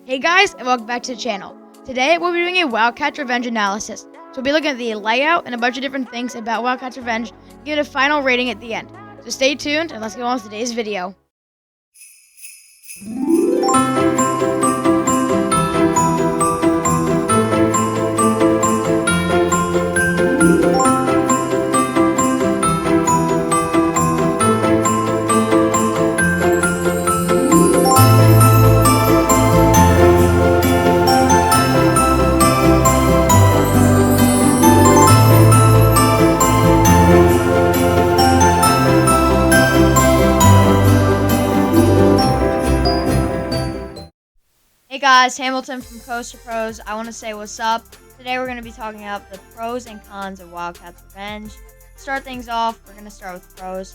Hey guys, and welcome back to the channel. Today we'll be doing a Wildcats Revenge analysis. So we'll be looking at the layout and a bunch of different things about Wildcats Revenge, and give it a final rating at the end. So stay tuned and let's get on with today's video. Hey guys, Hamilton from Coast to Pros. I want to say what's up. Today we're going to be talking about the pros and cons of Wildcats Revenge. To start things off, we're going to start with the pros.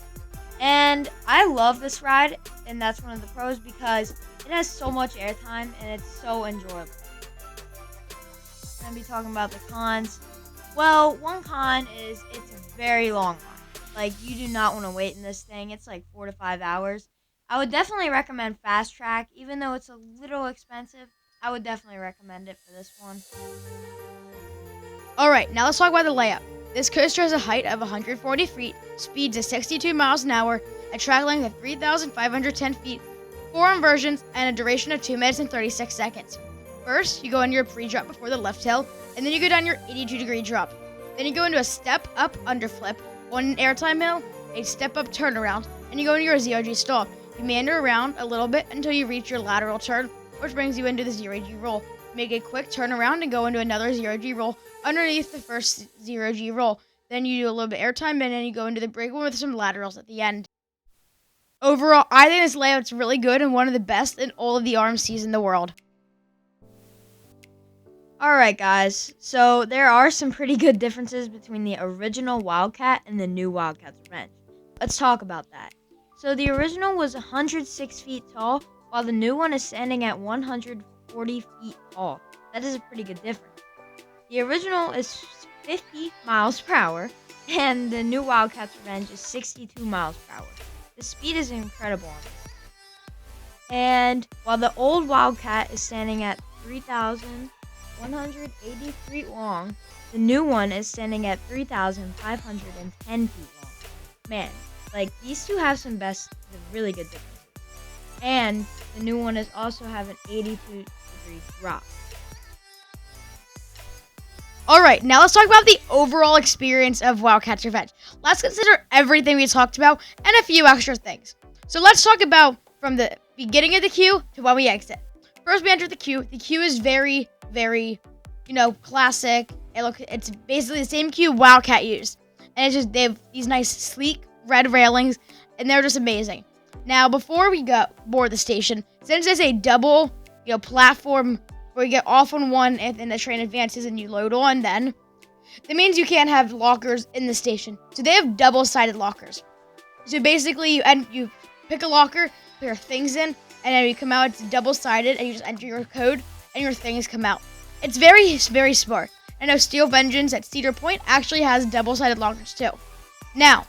And I love this ride, and that's one of the pros because it has so much airtime and it's so enjoyable. I'm going to be talking about the cons. Well, one con is it's a very long ride. Like, you do not want to wait in this thing. It's like 4 to 5 hours. I would definitely recommend Fast Track, even though it's a little expensive. I would definitely recommend it for this one. Alright, now let's talk about the layout. This coaster has a height of 140 feet, speeds of 62 miles an hour, a track length of 3,510 feet, 4 inversions, and a duration of 2 minutes and 36 seconds. First, you go into your pre-drop before the left hill, and then you go down your 82-degree drop. Then you go into a step-up underflip, one airtime hill, a step-up turnaround, and you go into your 0G stall. You meander around a little bit until you reach your lateral turn, which brings you into the 0G roll. Make a quick turnaround and go into another 0G roll underneath the first 0G roll. Then you do a little bit airtime and then you go into the break one with some laterals at the end. Overall, I think this layout's really good and one of the best in all of the RMCs in the world. Alright guys, so there are some pretty good differences between the original Wildcat and the new Wildcats Revenge. Let's talk about that. So the original was 106 feet tall, while the new one is standing at 140 feet tall. That is a pretty good difference. The original is 50 miles per hour, and the new Wildcats Revenge is 62 miles per hour. The speed is incredible on this. And while the old Wildcat is standing at 3,180 feet long, the new one is standing at 3,510 feet long. Man. Like, these two have some really good differences. And the new one is also have an 82-degree drop. Alright, now let's talk about the overall experience of Wildcats Revenge. Let's consider everything we talked about and a few extra things. So let's talk about from the beginning of the queue to when we exit. First, we enter the queue. The queue is very, very, classic. It's basically the same queue Wildcat used. And it's just, they have these nice, sleek, red railings, and they're just amazing. Now, before we board the station, since it's a double, platform where you get off on one and then the train advances and you load on, then that means you can't have lockers in the station. So they have double-sided lockers. So basically, you pick a locker, put your things in, and then you come out. It's double-sided, and you just enter your code, and your things come out. It's very, very smart. I know Steel Vengeance at Cedar Point actually has double-sided lockers too. Now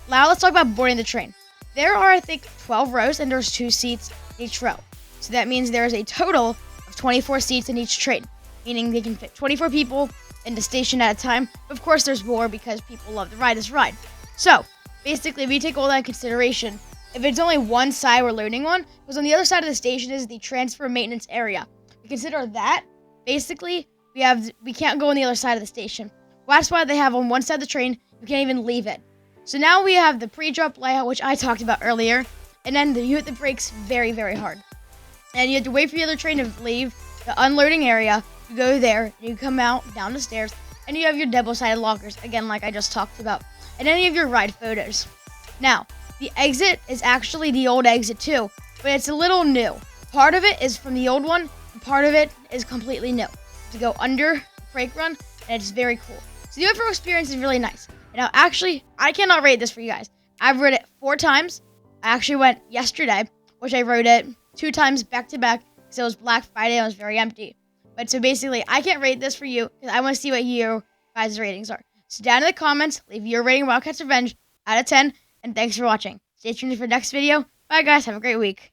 let's talk about boarding the train. There are, I think, 12 rows, and there's 2 seats in each row. So that means there's a total of 24 seats in each train, meaning they can fit 24 people in the station at a time. Of course, there's more because people love to ride this ride. So, basically, we take all that in consideration. If it's only one side we're loading on, because on the other side of the station is the transfer maintenance area. We consider that, basically, we can't go on the other side of the station. Well, that's why they have on one side of the train, you can't even leave it. So now we have the pre-drop layout, which I talked about earlier, and then you hit the brakes very, very hard. And you have to wait for the other train to leave the unloading area. You go there, and you come out down the stairs, and you have your double-sided lockers, again, like I just talked about, and then you have your ride photos. Now, the exit is actually the old exit too, but it's a little new. Part of it is from the old one, and part of it is completely new. To go under brake run, and it's very cool. So the overall experience is really nice. Now, actually, I cannot rate this for you guys. I've rode it 4 times. I actually went yesterday, which I rode it 2 times back-to-back because it was Black Friday and it was very empty. But so basically, I can't rate this for you because I want to see what your guys' ratings are. So down in the comments, leave your rating Wildcats Revenge out of 10, and thanks for watching. Stay tuned for the next video. Bye, guys. Have a great week.